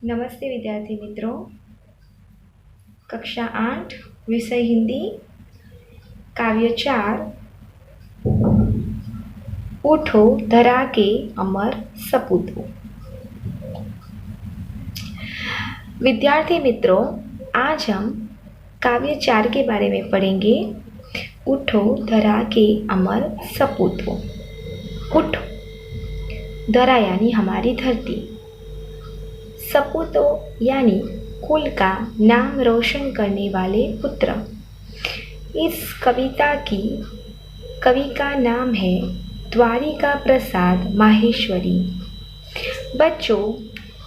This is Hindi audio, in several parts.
नमस्ते विद्यार्थी मित्रों। कक्षा 8 विषय हिंदी काव्य 4 उठो धरा के अमर सपूतो। विद्यार्थी मित्रों, आज हम काव्य 4 के बारे में पढ़ेंगे। उठो धरा के अमर सपूतो। उठो, धरा यानी हमारी धरती, सपूतो यानी कुल का नाम रोशन करने वाले पुत्र। इस कवि का नाम है द्वारिका प्रसाद माहेश्वरी। बच्चों,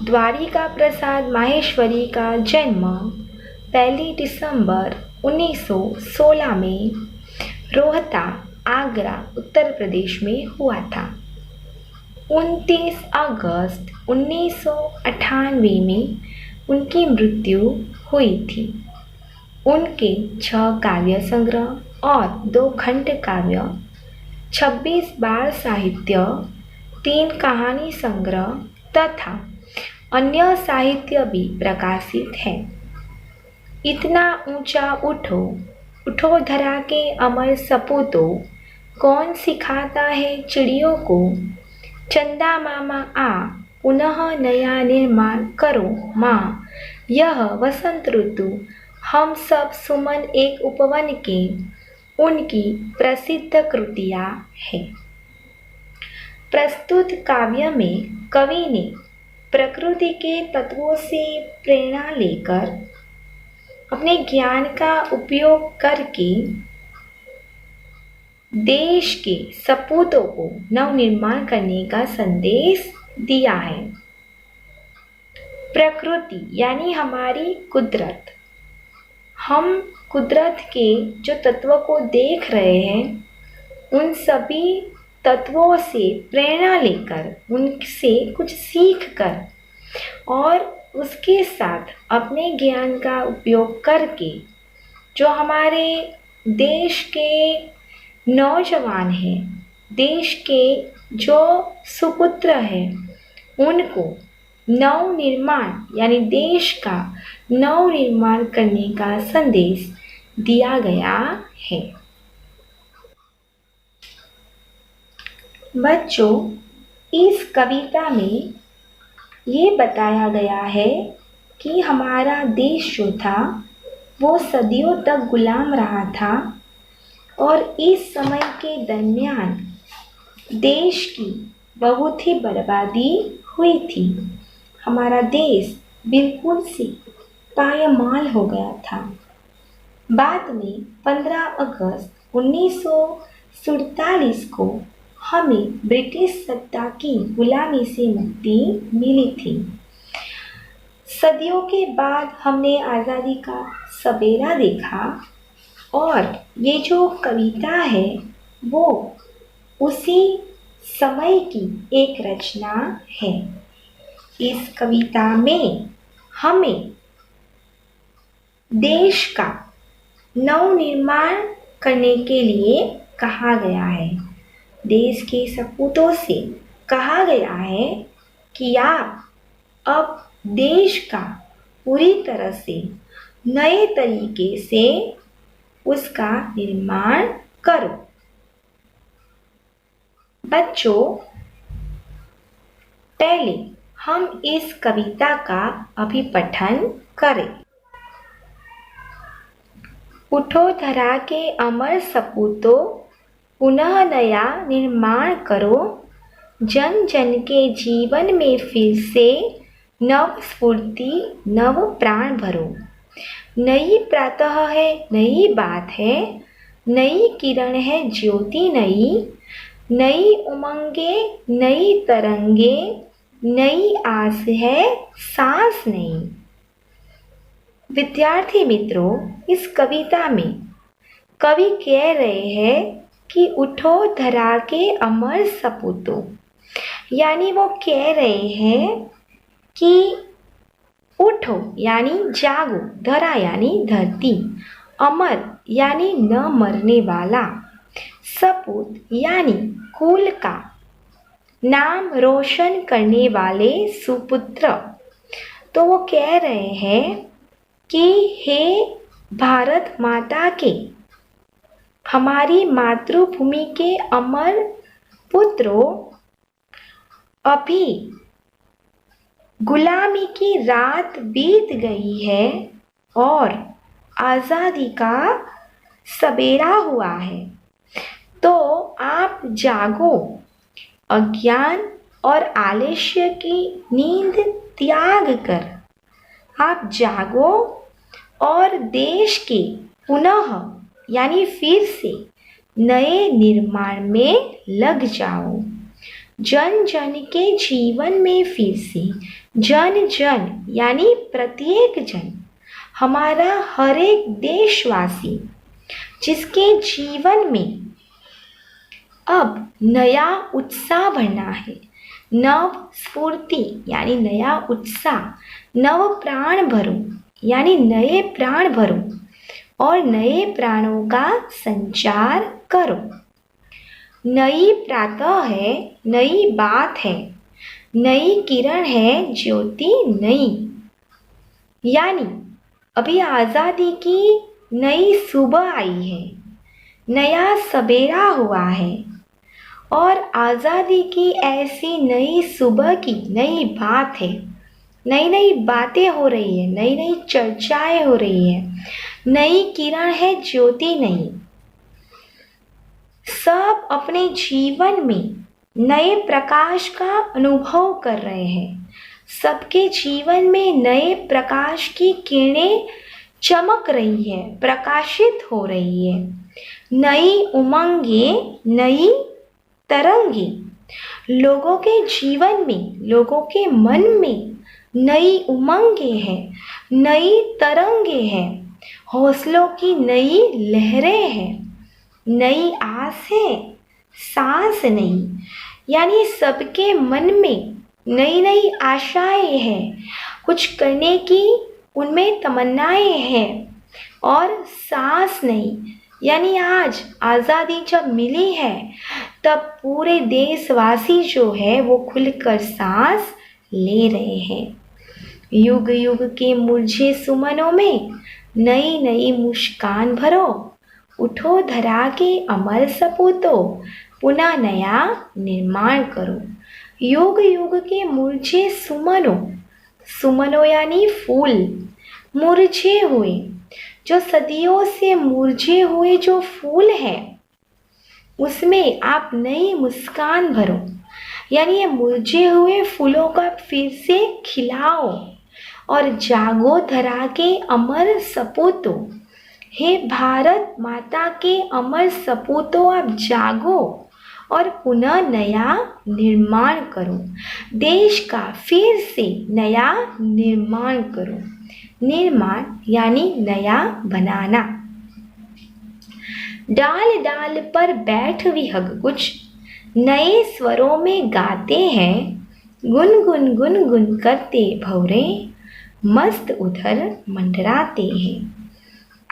द्वारिका प्रसाद माहेश्वरी का जन्म 1 दिसंबर 1916 में रोहता, आगरा, उत्तर प्रदेश में हुआ था। 29 अगस्त 1998 में उनकी मृत्यु हुई थी। उनके 6 काव्य संग्रह और 2 खंड काव्य, 26 बाल साहित्य, 3 कहानी संग्रह तथा अन्य साहित्य भी प्रकाशित है। इतना ऊंचा उठो, उठो धरा के अमर सपूतो, कौन सिखाता है चिड़ियों को। चंदा मामा आ, पुनः नया निर्माण करो माँ। यह वसंत ऋतु, हम सब सुमन एक उपवन के, उनकी प्रसिद्ध कृतियाँ हैं। प्रस्तुत काव्य में कवि ने प्रकृति के तत्वों से प्रेरणा लेकर अपने ज्ञान का उपयोग करके देश के सपूतों को नवनिर्माण करने का संदेश दिया है। प्रकृति यानी हमारी कुदरत, हम कुदरत के जो तत्वों को देख रहे हैं, उन सभी तत्वों से प्रेरणा लेकर, उनसे कुछ सीख कर और उसके साथ अपने ज्ञान का उपयोग करके जो हमारे देश के नौजवान हैं, देश के जो सुपुत्र हैं, उनको नवनिर्माण यानी देश का नवनिर्माण करने का संदेश दिया गया है। बच्चों, इस कविता में ये बताया गया है कि हमारा देश जो था वो सदियों तक गुलाम रहा था और इस समय के दरमियान देश की बहुत ही बर्बादी हुई थी। हमारा देश बिल्कुल से पायमाल हो गया था। बाद में 15 अगस्त 1947 को हमें ब्रिटिश सत्ता की गुलामी से मुक्ति मिली थी। सदियों के बाद हमने आज़ादी का सवेरा देखा और ये जो कविता है वो उसी समय की एक रचना है। इस कविता में हमें देश का नवनिर्माण करने के लिए कहा गया है। देश के सपूतों से कहा गया है कि आप अब देश का पूरी तरह से नए तरीके से उसका निर्माण करो। बच्चों, पहले हम इस कविता का अभिपठन करें। उठो धरा के अमर सपूतो, पुनः नया निर्माण करो। जन जन के जीवन में फिर से नव स्फूर्ति, नव प्राण भरो। नई प्रातः है, नई बात है, नई किरण है ज्योति नई। नई उमंगे, नई तरंगे, नई आस है सांस नई। विद्यार्थी मित्रों, इस कविता में कवि कह रहे हैं कि उठो धरा के अमर सपूतो, यानी वो कह रहे हैं कि उठो यानी जागो, धरा यानी धरती, अमर यानी न मरने वाला, सपूत यानी कुल का नाम रोशन करने वाले सुपुत्र, तो वो कह रहे हैं कि हे भारत माता के, हमारी मातृभूमि के अमर पुत्रों, अभी गुलामी की रात बीत गई है और आज़ादी का सवेरा हुआ है। तो आप जागो, अज्ञान और आलस्य की नींद त्याग कर आप जागो और देश के पुनः यानी फिर से नए निर्माण में लग जाओ। जन जन के जीवन में फिर से जन जन यानी प्रत्येक जन, हमारा हर एक देशवासी जिसके जीवन में अब नया उत्साह भरना है, नव स्फूर्ति यानी नया उत्साह, नव प्राण भरो यानी नए प्राण भरो और नए प्राणों का संचार करो। नई प्रातः है, नई बात है, नई किरण है, ज्योति नई, यानी अभी आज़ादी की नई सुबह आई है, नया सवेरा हुआ है और आज़ादी की ऐसी नई सुबह की नई बात है। नई नई बातें हो रही है, नई नई चर्चाएं हो रही है, नई किरण है, ज्योति नई। सब अपने जीवन में नए प्रकाश का अनुभव कर रहे हैं। सबके जीवन में नए प्रकाश की किरणें चमक रही है, प्रकाशित हो रही है। नई उमंगे, नई तरंगे लोगों के जीवन में, लोगों के मन में नई उमंगे हैं, नई तरंगे हैं, हौसलों की नई लहरें हैं, नई आस है, सांस नई, यानी सबके मन में नई नई आशाएं हैं, कुछ करने की उनमें तमन्नाएं हैं और सांस नई, यानी आज आज़ादी जब मिली है तब पूरे देशवासी जो है वो खुलकर सांस ले रहे हैं। युग युग के मुरझे सुमनों में नई नई मुस्कान भरो, उठो धरा के अमर सपूतों, पुनः नया निर्माण करो। युग युग के मुरझे सुमनों, सुमनों यानी फूल, मुरझे हुए, जो सदियों से मुरझे हुए जो फूल हैं उसमें आप नई मुस्कान भरो, यानी ये मुरझे हुए फूलों का फिर से खिलाओ और जागो धरा के अमर सपूतों। हे भारत माता के अमर सपूतों, आप जागो और पुनः नया निर्माण करो, देश का फिर से नया निर्माण करो। निर्माण यानी नया बनाना। डाल डाल पर बैठ विहग कुछ नए स्वरों में गाते हैं, गुन गुन गुन गुन करते भौरे मस्त उधर मंडराते हैं।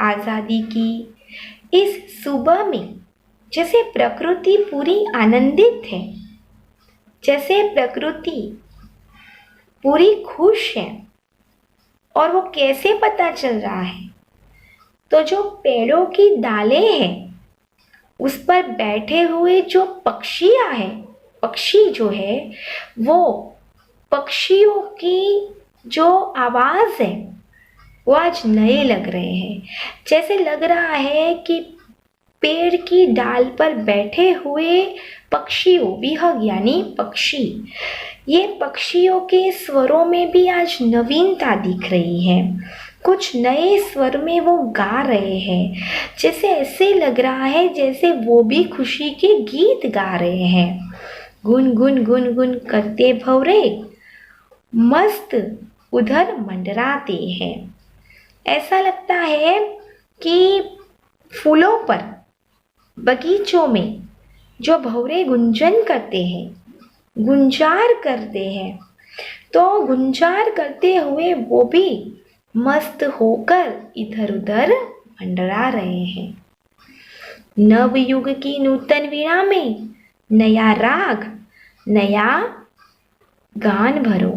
आज़ादी की इस सुबह में जैसे प्रकृति पूरी आनंदित है, जैसे प्रकृति पूरी खुश है। और वो कैसे पता चल रहा है? तो जो पेड़ों की डालें हैं उस पर बैठे हुए जो पक्षियाँ हैं, पक्षी जो है वो पक्षियों की जो आवाज़ है वो आज नए लग रहे हैं। जैसे लग रहा है कि पेड़ की डाल पर बैठे हुए पक्षियों, विहग यानी पक्षी, ये पक्षियों के स्वरों में भी आज नवीनता दिख रही है। कुछ नए स्वर में वो गा रहे हैं, जैसे ऐसे लग रहा है जैसे वो भी खुशी के गीत गा रहे हैं। गुन गुन गुन गुन करते भौरे मस्त उधर मंडराते हैं। ऐसा लगता है कि फूलों पर, बगीचों में जो भौरे गुंजन करते हैं, गुंजार करते हैं, तो गुंजार करते हुए वो भी मस्त होकर इधर उधर मंडरा रहे हैं। नव युग की नूतन वीणा में नया राग, नया गान भरो,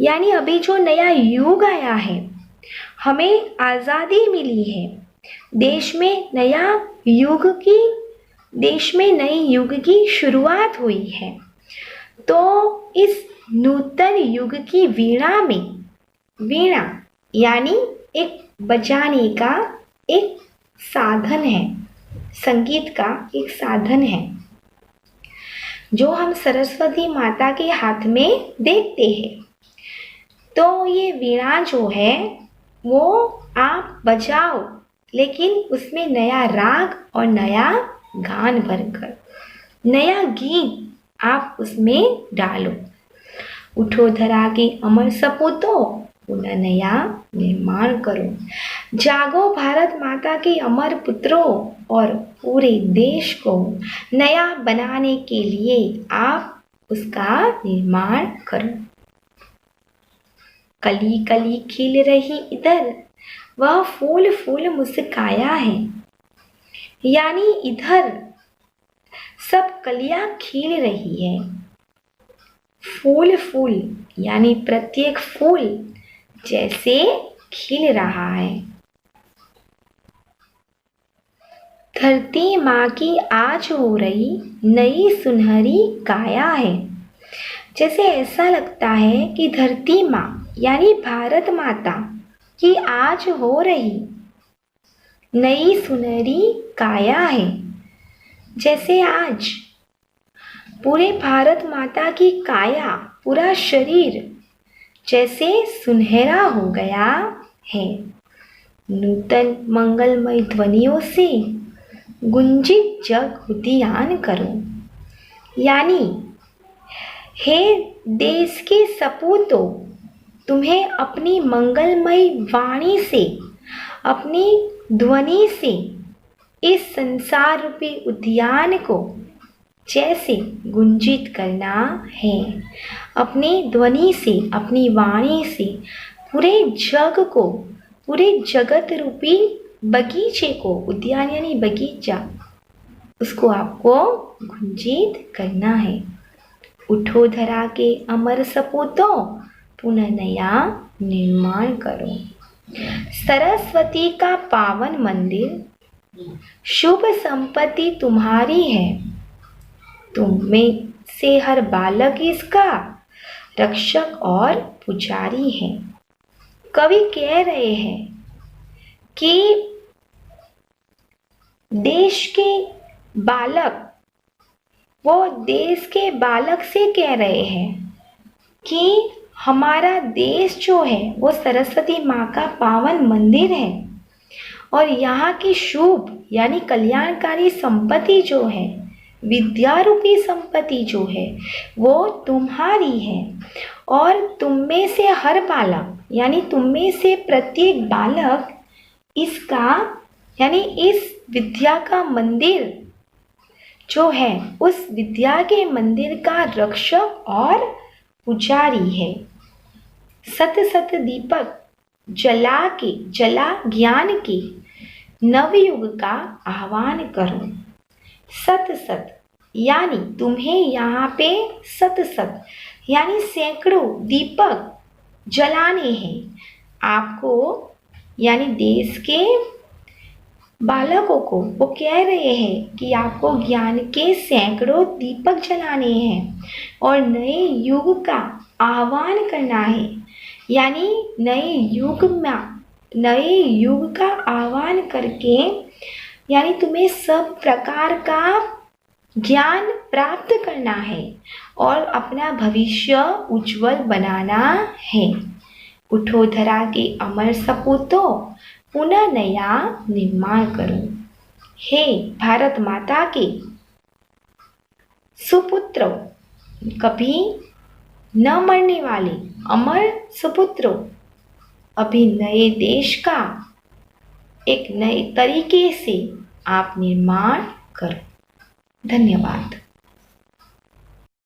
यानी अभी जो नया युग आया है, हमें आज़ादी मिली है, देश में नए युग की शुरुआत हुई है। तो इस नूतन युग की वीणा यानी एक बजाने का एक साधन है, संगीत का एक साधन है, जो हम सरस्वती माता के हाथ में देखते हैं। तो ये वीणा जो है वो आप बजाओ, लेकिन उसमें नया राग और नया गान भरकर, नया गीत आप उसमें डालो। उठो धरा के अमर सपूतों, पुनः नया निर्माण करो। जागो भारत माता के अमर पुत्रों, और पूरे देश को नया बनाने के लिए आप उसका निर्माण करो। कली कली खिल रही इधर, वह फूल फूल मुस्काया है। यानी इधर सब कलियां खिल रही है। फूल फूल यानी प्रत्येक फूल जैसे खिल रहा है। धरती माँ की आज हो रही नई सुनहरी काया है। जैसे ऐसा लगता है कि धरती माँ यानी भारत माता की आज हो रही नई सुनहरी काया है। जैसे आज पूरे भारत माता की काया, पूरा शरीर जैसे सुनहरा हो गया है। नूतन मंगलमय ध्वनियों से गुंजित जग उद्यान करो। यानी हे देश के सपूतों, तुम्हें अपनी मंगलमय वाणी से, अपनी ध्वनि से इस संसार रूपी उद्यान को जैसे गुंजित करना है। अपनी ध्वनि से, अपनी वाणी से पूरे जग को, पूरे जगत रूपी बगीचे को, उद्यान यानी बगीचा, उसको आपको गुंजित करना है। उठो धरा के अमर सपूतों, पुनः नया निर्माण करो। सरस्वती का पावन मंदिर, शुभ संपत्ति तुम्हारी है। तुम में से हर बालक इसका रक्षक और पुजारी है। कवि कह रहे हैं कि देश के बालक, वो देश के बालक से कह रहे हैं कि हमारा देश जो है वो सरस्वती माँ का पावन मंदिर है, और यहाँ की शुभ यानी कल्याणकारी संपत्ति जो है, विद्या रूपी संपत्ति जो है, वो तुम्हारी है। और तुम में से हर बालक यानी तुम में से प्रत्येक बालक इसका यानी इस विद्या का मंदिर जो है, उस विद्या के मंदिर का रक्षक और पुजारी है। सत सत दीपक जला ज्ञान के नवयुग का आह्वान करो। सत सत यानी तुम्हें यहाँ पे सत यानी सैकड़ों दीपक जलाने हैं आपको, यानी देश के बालकों को वो कह रहे हैं कि आपको ज्ञान के सैकड़ों दीपक जलाने हैं और नए युग का आह्वान करना है। यानी नए युग का आह्वान करके, यानी तुम्हें सब प्रकार का ज्ञान प्राप्त करना है और अपना भविष्य उज्जवल बनाना है। उठो धरा के अमर सपूतों, पुनः नया निर्माण करो। हे भारत माता के सुपुत्रों, कभी न मरने वाले अमर सुपुत्रों, अभी नए देश का एक नए तरीके से आप निर्माण करो। धन्यवाद।